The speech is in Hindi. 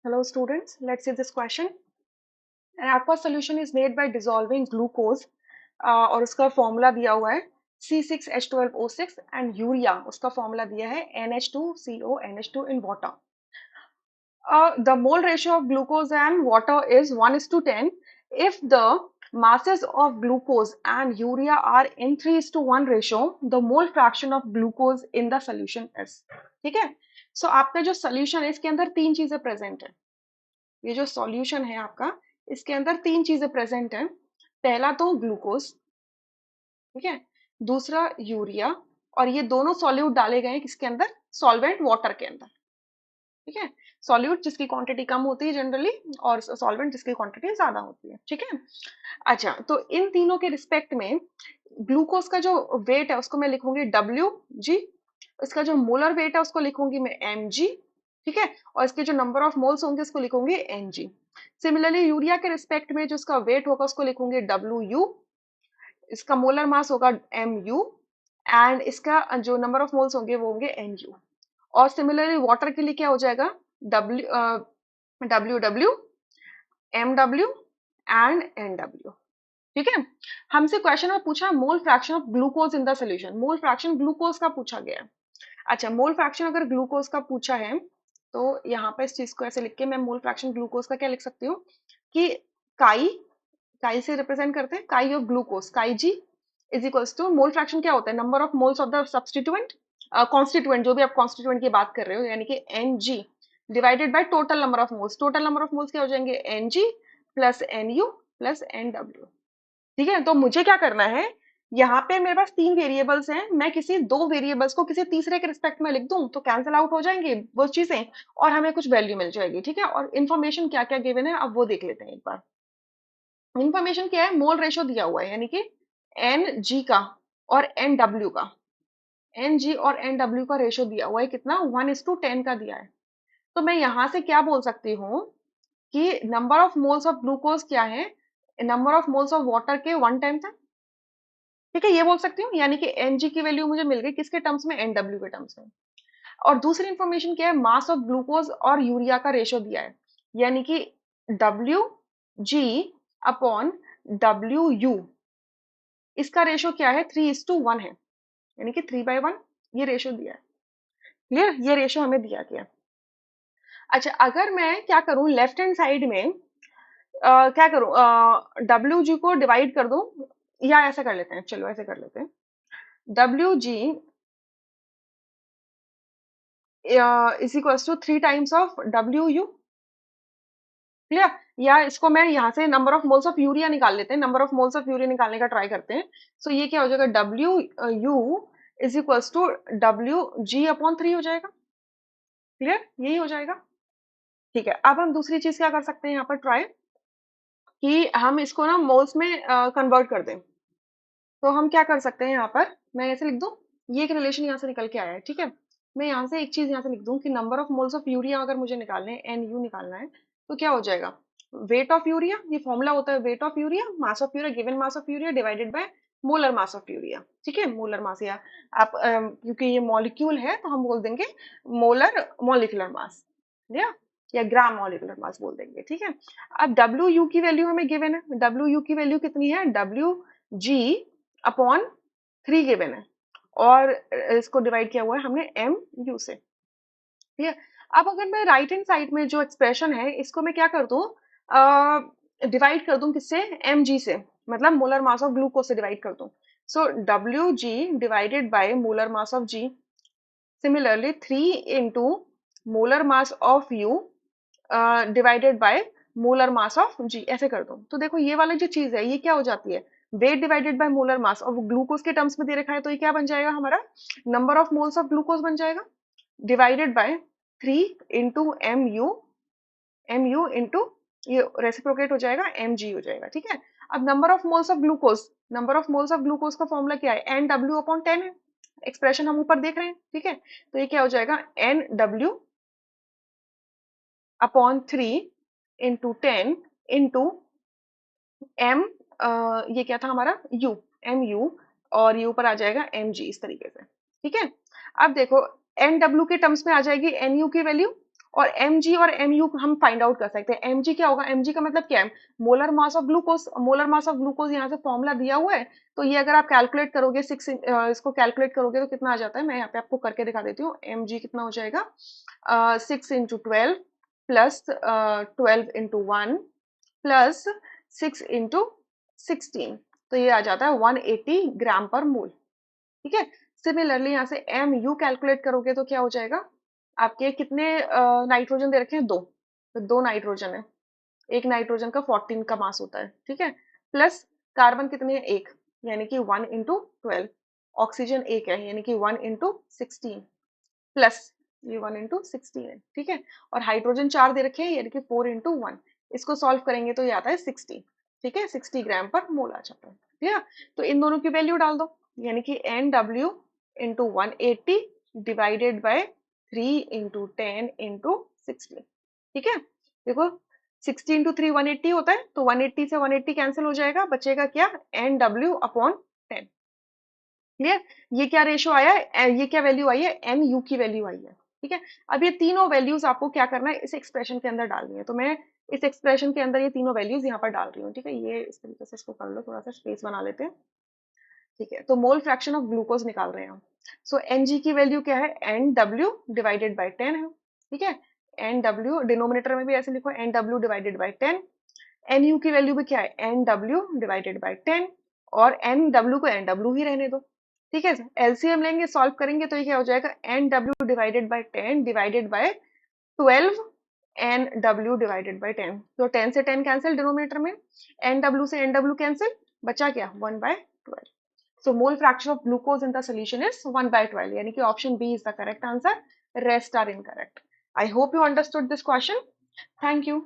Hello students, let's see this question. An aqueous solution is made by dissolving glucose और उसका फॉर्मूला दिया हुआ है C6H12O6 एंड यूरिया उसका फॉर्मूला दिया है NH2CONH2 in water. The mole ratio of glucose and water is 1:10. If the masses of glucose and urea are in 3:1 ratio, the mole fraction of glucose in the solution is. ठीक है, so आपका जो solution है इसके अंदर तीन चीजें present है. ये जो सॉल्यूशन है आपका इसके अंदर तीन चीजें प्रेजेंट है. पहला तो ग्लूकोज, ठीक है, दूसरा यूरिया, और ये दोनों सॉल्यूट डाले गए हैं किसके अंदर, सॉल्वेंट वाटर के अंदर. ठीक है, सॉल्यूट जिसकी क्वांटिटी कम होती है जनरली और सॉल्वेंट जिसकी क्वांटिटी ज्यादा होती है. ठीक है, अच्छा, तो इन तीनों के रिस्पेक्ट में ग्लूकोज का जो वेट है उसको मैं लिखूंगी WG, इसका जो मोलर वेट है उसको लिखूंगी मैं mg. ठीक है, और इसके जो नंबर ऑफ मोल्स होंगे उसको लिखूंगी Ng. सिमिलरली यूरिया के रिस्पेक्ट में जो इसका वेट होगा उसको लिखूंगी WU, इसका मोलर मास होगा MU एंड इसका जो नंबर ऑफ मोल्स होंगे वो होंगे NU. और सिमिलरली वाटर के लिए क्या हो जाएगा WW, MW एंड NW. ठीक है, हमसे क्वेश्चन में पूछा mole fraction of glucose in the solution. Mole fraction glucose का पूछा गया है. अच्छा, मोल फ्रैक्शन अगर ग्लूकोज का पूछा है तो यहाँ पे इस चीज को ऐसे लिख के मैं मोल फ्रैक्शन ग्लूकोज का क्या लिख सकती हूँ कि काई, काई से रिप्रेजेंट करते हैं काई of glucose, chi G is equals to mole fraction क्या होता है, number of moles of the substituent, constituent जो भी आप कॉन्स्टिट्यूएंट की बात कर रहे हो, यानी कि Ng divided by total number of moles. Total number of moles क्या हो जाएंगे, Ng plus NU plus NW. ठीक है, तो मुझे क्या करना है, यहाँ पे मेरे पास तीन वेरिएबल्स हैं, मैं किसी दो वेरिएबल्स को किसी तीसरे के रिस्पेक्ट में लिख दूं तो कैंसिल आउट हो जाएंगे वो चीजें और हमें कुछ वैल्यू मिल जाएगी. ठीक है, और इन्फॉर्मेशन क्या क्या गिवन है अब वो देख लेते हैं एक बार. इन्फॉर्मेशन क्या है, मोल रेशो दिया हुआ है यानी कि Ng का और NW का, Ng और NW का रेशो दिया हुआ है कितना, 1:10 का दिया है. तो मैं यहाँ से क्या बोल सकती हूँ कि number of moles of glucose क्या है, number of moles of water के 1 टाइम था. ठीक है, ये बोल सकती हूँ, यानी कि Ng की वैल्यू मुझे मिल गई किसके टर्म्स में, NW के टर्म्स में. और दूसरी इंफॉर्मेशन क्या है, मास ऑफ ग्लूकोज और यूरिया का रेशो दिया है, यानी कि WG अपॉन WU, इसका रेशो क्या है, 3:1 है, यानी कि 3/1 ये रेशो दिया है. क्लियर, ये रेशो हमें दिया गया. अच्छा, अगर मैं क्या करूं लेफ्ट हैंड साइड में क्या करूं, WG को डिवाइड कर दूं, या ऐसा कर लेते हैं, चलो ऐसे कर लेते हैं, WG is equals to 3 times of WU. Clear, या इसको मैं यहाँ से number of moles of urea निकाल लेते हैं, number of moles of urea निकालने का ट्राई करते हैं. सो ये क्या हो जाएगा, WU is equals to WG upon 3 हो जाएगा. क्लियर, यही हो जाएगा. ठीक है, अब हम दूसरी चीज क्या कर सकते हैं यहाँ पर ट्राई, कि हम इसको ना मोल्स में कन्वर्ट कर दें. तो हम क्या कर सकते हैं यहाँ पर, मैं ऐसे लिख दूं, ये एक रिलेशन यहाँ से निकल के आया है. ठीक है, मैं यहाँ से एक चीज यहाँ से लिख दूं कि number of moles of urea अगर मुझे निकालने हैं, NU निकालना है, तो क्या हो जाएगा, वेट ऑफ यूरिया, ये फॉर्मूला होता है weight of urea, mass of urea, given mass of urea divided by molar mass of urea. ठीक है, मोलर मास, या आप क्योंकि ये मॉलिक्यूल है तो हम बोल देंगे मोलर मॉलिक्यूलर मास, या ग्राम मॉलिक्यूलर मास बोल देंगे. ठीक है, अब WU की वैल्यू हमें गिवन है, WU की वैल्यू कितनी है, WG अपॉन 3 गिवन है, और इसको डिवाइड किया हुआ है हमने MU से. क्लियर, अब अगर मैं राइट हैंड साइड में जो एक्सप्रेशन है इसको मैं क्या कर दूं, डिवाइड कर दूं किससे, MG से, मतलब मोलर मास ऑफ ग्लूकोज से डिवाइड कर दूं. सो WG divided by molar mass of G, similarly 3 into molar mass of U divided by molar mass of G, ऐसे कर दूं. तो देखो ये वाली जो चीज है ये क्या हो जाती है, weight divided by molar mass, और ग्लूकोज के टर्म्स में दे रखा है तो ये क्या बन जाएगा हमारा, number of moles of glucose बन जाएगा, divided by 3 into MU into ये रेसिप्रोकेट हो जाएगा, MG हो जाएगा. ठीक है, अब number of moles of glucose, number of moles of glucose का फॉर्मूला क्या है, NW अपॉन 10 है, एक्सप्रेशन हम ऊपर देख रहे हैं. ठीक है, तो ये क्या हो जाएगा, NW upon 3 into 10 into M, ये क्या था हमारा MU, और ये ऊपर आ जाएगा MG, इस तरीके से. ठीक है, अब देखो NW के टर्म्स में आ जाएगी NU की वैल्यू, और mg और mu हम फाइंड आउट कर सकते हैं। mg क्या होगा, mg का मतलब क्या है, molar mass of glucose. Molar mass of glucose यहाँ से फॉर्मूला दिया हुआ है, तो ये अगर आप कैलकुलेट करोगे इसको कैलकुलेट करोगे तो कितना आ जाता है, मैं यहाँ पे आपको करके दिखा देती हूँ। mg कितना हो जाएगा, 6 × 12 प्लस 12 × 1 प्लस 6 × 16, तो ये आ जाता है 180 ग्राम पर मोल। ठीक है। सिमिलरली यहाँ से एम यू कैलकुलेट करोगे तो क्या हो जाएगा, आपके कितने नाइट्रोजन दे रखे हैं, दो, तो दो नाइट्रोजन है, एक नाइट्रोजन का 14 का मास होता है। ठीक है। प्लस कार्बन कितने हैं, एक, यानी कि 1 × 12। ऑक्सीजन एक है, यानी कि 1 × 16 प्लस ये 1 × 16 है। ठीक है। और हाइड्रोजन चार दे रखे हैं, यानी कि 4 × 1। इसको सॉल्व करेंगे तो ये आता है 60। ठीक है, 60 ग्राम पर मोल आ जाता है। ठीक है। तो इन दोनों की वैल्यू डाल दो, यानी कि NW × 180 डिवाइडेड बाय 3 × 10 × 60। ठीक है। देखो 60 × 3 180 होता है, तो 180 से 180 कैंसिल हो जाएगा, बचेगा क्या, NW/10। क्लियर। ये क्या रेशो आया है, ये क्या वैल्यू आई है, एन यू की वैल्यू आई है। ठीक है। अब ये तीनों वैल्यूज आपको क्या करना है, इस एक्सप्रेशन के अंदर डालनी है, तो मैं इस एक्सप्रेशन के अंदर ये तीनों वैल्यूज यहाँ पर डाल रही हूँ। ठीक है, ये इस तरीके से इसको कर लो, थोड़ा सा स्पेस बना लेते हैं। ठीक है, तो मोल फ्रैक्शन ऑफ ग्लूकोज निकाल रहे हैं हम। सो एन जी की वैल्यू क्या है, एन डब्ल्यू डिवाइडेड बाई 10 है। ठीक है, एन डब्ल्यू डिनोमिनेटर में भी ऐसे लिखो, N W divided by 10। N U की वैल्यू भी क्या है, एन डब्ल्यू डिवाइडेड बाई 10, और एन डब्ल्यू को एन डब्ल्यू ही रहने दो। ठीक है, एलसीएम लेंगे, सॉल्व करेंगे तो ये क्या हो जाएगा, N W divided by 10 divided by 12 N W divided by 10। तो 10 से 10 कैंसिल डिनोमिनेटर में, एन डब्ल्यू से एन डब्ल्यू कैंसिल, बचा क्या, 1/12। So mole fraction of glucose in the solution is 1/12, यानी कि option B is the correct answer. Rest are incorrect. I hope you understood this question. Thank you.